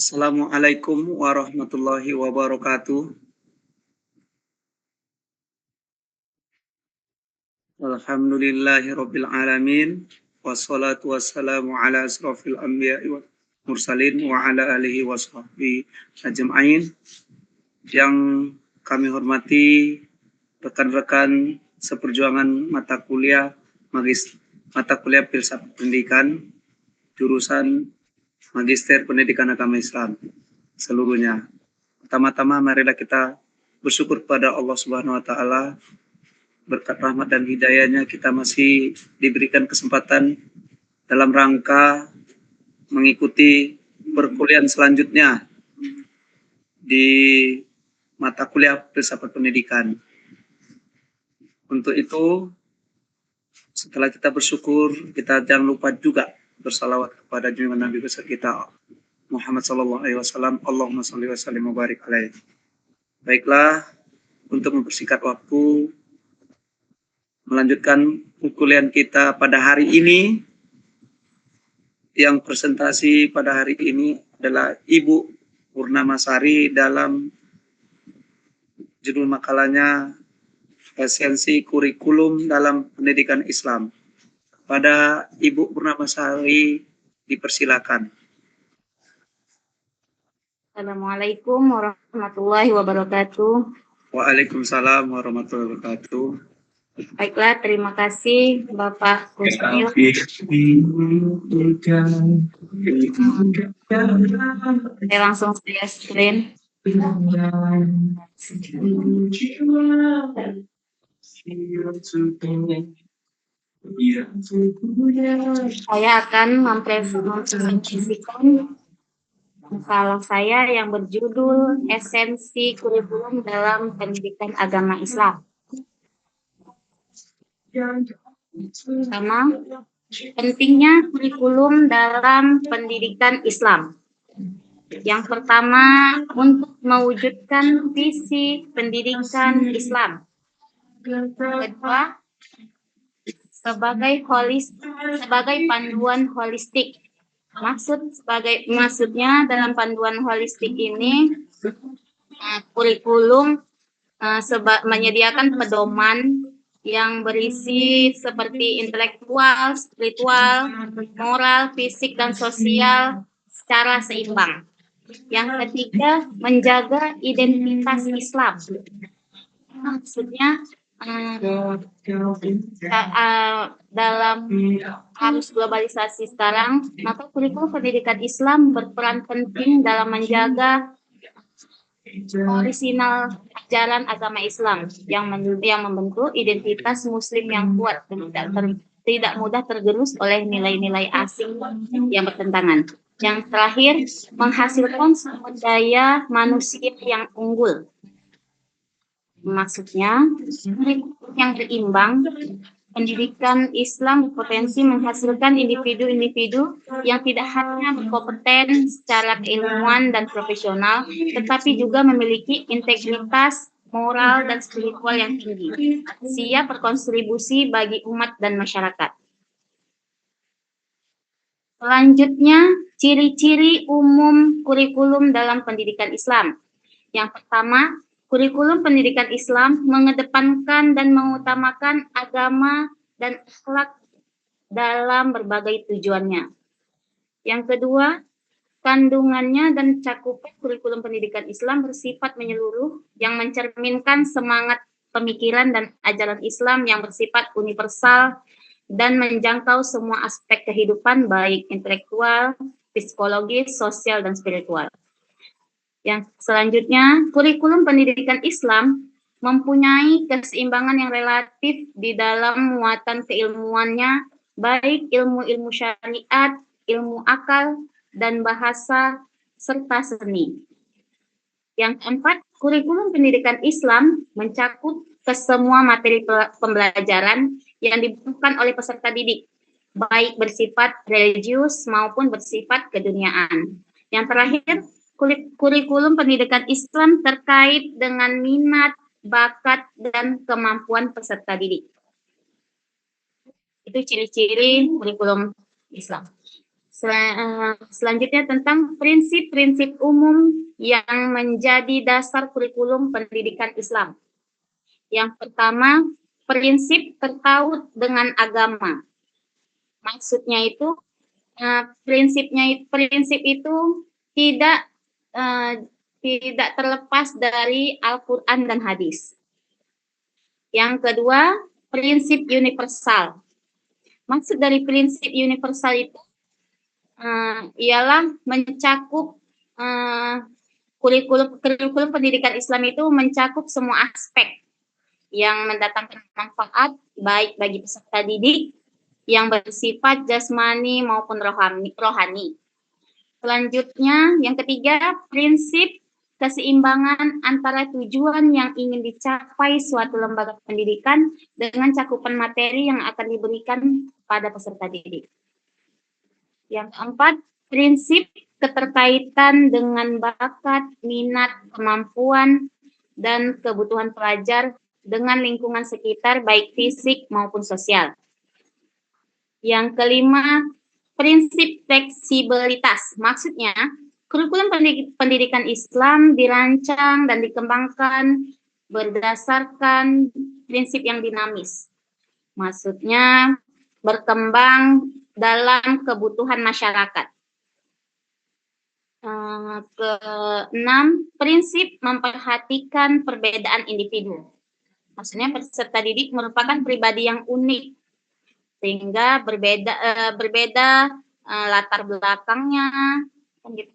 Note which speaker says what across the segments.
Speaker 1: Assalamualaikum warahmatullahi wabarakatuh. Alhamdulillahirabbil alamin. Wassalatu wassalamu ala asrofil anbiya'i wal mursalin wa ala alihi washabbihi ajma'in. Yang kami hormati rekan-rekan seperjuangan mata kuliah Filsafat Pendidikan jurusan Magister Pendidikan Agama Islam seluruhnya. Pertama-tama marilah kita bersyukur pada Allah Subhanahu wa taala, berkat rahmat dan hidayahnya kita masih diberikan kesempatan dalam rangka mengikuti perkuliahan selanjutnya di mata kuliah Filsafat Pendidikan. Untuk itu, setelah kita bersyukur, kita jangan lupa juga bersalawat kepada junjungan Nabi besar kita Muhammad sallallahu alaihi wasallam. Allahumma shalli wa sallim wa barik alaihi. Baiklah, untuk mempersingkat waktu, melanjutkan perkuliahan kita pada hari ini. Yang presentasi pada hari ini adalah Ibu Purnamasari dalam judul makalahnya Esensi Kurikulum dalam Pendidikan Islam. Pada Ibu Purnamasari dipersilakan.
Speaker 2: Assalamualaikum warahmatullahi wabarakatuh.
Speaker 1: Waalaikumsalam warahmatullahi wabarakatuh.
Speaker 2: Baiklah, terima kasih Bapak Kusmil. Langsung saya screen. Saya akan mempresentasikan makalah saya yang berjudul Esensi Kurikulum dalam Pendidikan Agama Islam. Pertama, pentingnya kurikulum dalam pendidikan Islam. Yang pertama, untuk mewujudkan visi pendidikan Islam. Kedua, sebagai panduan holistik. Maksudnya dalam panduan holistik ini kurikulum menyediakan pedoman yang berisi seperti intelektual, spiritual, moral, fisik, dan sosial secara seimbang. Yang ketiga, menjaga identitas Islam. Maksudnya dalam arus globalisasi sekarang, maka kurikulum pendidikan Islam berperan penting dalam menjaga orisinal ajaran agama Islam yang membentuk identitas Muslim yang kuat dan tidak mudah tergerus oleh nilai-nilai asing yang bertentangan. Yang terakhir, menghasilkan sumber daya manusia yang unggul. Maksudnya, yang berimbang, pendidikan Islam berpotensi menghasilkan individu-individu yang tidak hanya berkompeten secara keilmuan dan profesional, tetapi juga memiliki integritas moral dan spiritual yang tinggi, siap berkontribusi bagi umat dan masyarakat. Selanjutnya, ciri-ciri umum kurikulum dalam pendidikan Islam. Yang pertama, kurikulum pendidikan Islam mengedepankan dan mengutamakan agama dan akhlak dalam berbagai tujuannya. Yang kedua, kandungannya dan cakupan kurikulum pendidikan Islam bersifat menyeluruh yang mencerminkan semangat pemikiran dan ajaran Islam yang bersifat universal dan menjangkau semua aspek kehidupan baik intelektual, psikologis, sosial, dan spiritual. Yang selanjutnya, kurikulum pendidikan Islam mempunyai keseimbangan yang relatif di dalam muatan keilmuannya, baik ilmu-ilmu syariat, ilmu akal, dan bahasa, serta seni. Yang keempat, kurikulum pendidikan Islam mencakup kesemua materi pembelajaran yang dibutuhkan oleh peserta didik, baik bersifat religius maupun bersifat keduniaan. Yang terakhir, kurikulum pendidikan Islam terkait dengan minat, bakat, dan kemampuan peserta didik. Itu ciri-ciri kurikulum Islam. Selanjutnya tentang prinsip-prinsip umum yang menjadi dasar kurikulum pendidikan Islam. Yang pertama, prinsip terkait dengan agama. Maksudnya itu prinsip itu tidak terlepas dari Al-Quran dan hadis. Yang kedua, prinsip universal. Maksud dari prinsip universal itu ialah mencakup kurikulum pendidikan Islam itu mencakup semua aspek yang mendatangkan manfaat baik bagi peserta didik yang bersifat jasmani maupun rohani. Selanjutnya, yang ketiga, prinsip keseimbangan antara tujuan yang ingin dicapai suatu lembaga pendidikan dengan cakupan materi yang akan diberikan pada peserta didik. Yang keempat, prinsip keterkaitan dengan bakat, minat, kemampuan, dan kebutuhan pelajar dengan lingkungan sekitar baik fisik maupun sosial. Yang kelima, prinsip fleksibilitas. Maksudnya, kurikulum pendidikan Islam dirancang dan dikembangkan berdasarkan prinsip yang dinamis. Maksudnya, berkembang dalam kebutuhan masyarakat. Keenam, prinsip memperhatikan perbedaan individu. Maksudnya, peserta didik merupakan pribadi yang unik, sehingga berbeda latar belakangnya,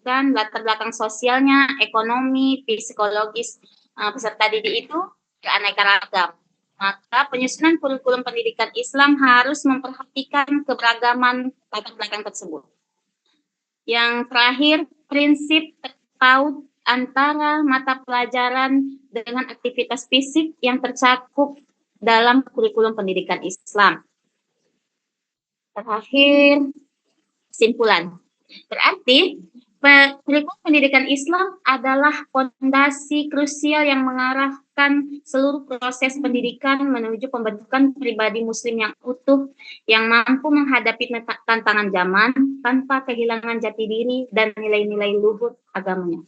Speaker 2: kan, latar belakang sosialnya, ekonomi, psikologis peserta didik itu beraneka ragam. Maka penyusunan kurikulum pendidikan Islam harus memperhatikan keberagaman latar belakang tersebut. Yang terakhir, prinsip terpaut antara mata pelajaran dengan aktivitas fisik yang tercakup dalam kurikulum pendidikan Islam. Terakhir, kesimpulan. Berarti, kurikulum pendidikan Islam adalah fondasi krusial yang mengarahkan seluruh proses pendidikan menuju pembentukan pribadi muslim yang utuh, yang mampu menghadapi tantangan zaman tanpa kehilangan jati diri dan nilai-nilai luhur agamanya.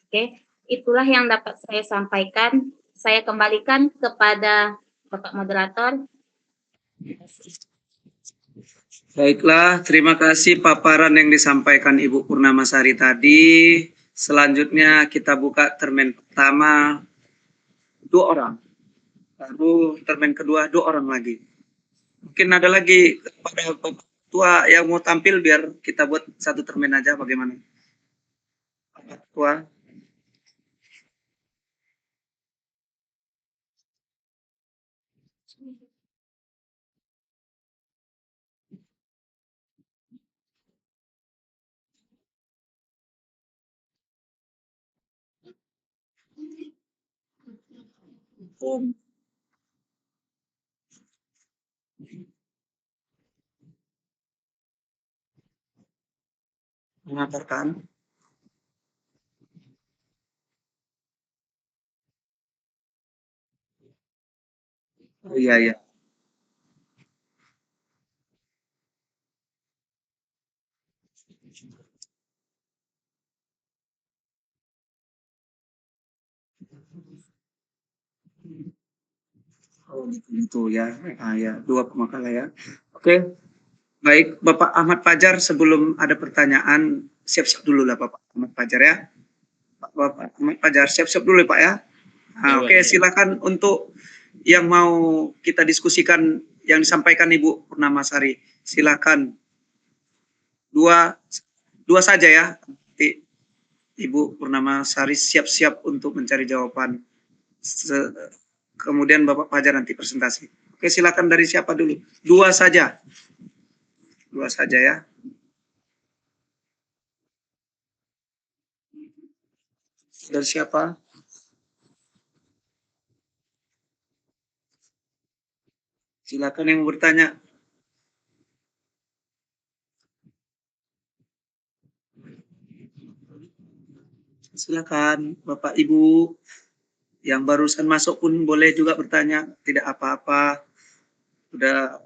Speaker 2: Oke, itulah yang dapat saya sampaikan. Saya kembalikan kepada Bapak Moderator.
Speaker 1: Baiklah, terima kasih paparan yang disampaikan Ibu Purnamasari tadi. Selanjutnya kita buka termen pertama 2 orang. Lalu termen kedua 2 orang lagi. Mungkin ada lagi pada Bapak Tua yang mau tampil biar kita buat satu termen aja, bagaimana? Bapak Tua. Mengabarkan. Oh iya, iya. Oh gitu ya. Ya, 2 pemakalah ya. Oke. Baik, Bapak Ahmad Fajar, sebelum ada pertanyaan, siap-siap dulu lah Bapak Ahmad Fajar ya. Bapak Ahmad Fajar, siap-siap dulu ya Pak ya. Nah, oke, silakan untuk yang mau kita diskusikan yang disampaikan Ibu Purnamasari. Silakan. Dua saja ya. Nanti Ibu Purnamasari siap-siap untuk mencari jawaban. Kemudian Bapak Fajar nanti presentasi. Oke, silakan dari siapa dulu? 2 saja. 2 saja ya. Dari siapa? Silakan yang bertanya. Silakan Bapak Ibu yang barusan masuk pun boleh juga bertanya, tidak apa-apa. Udah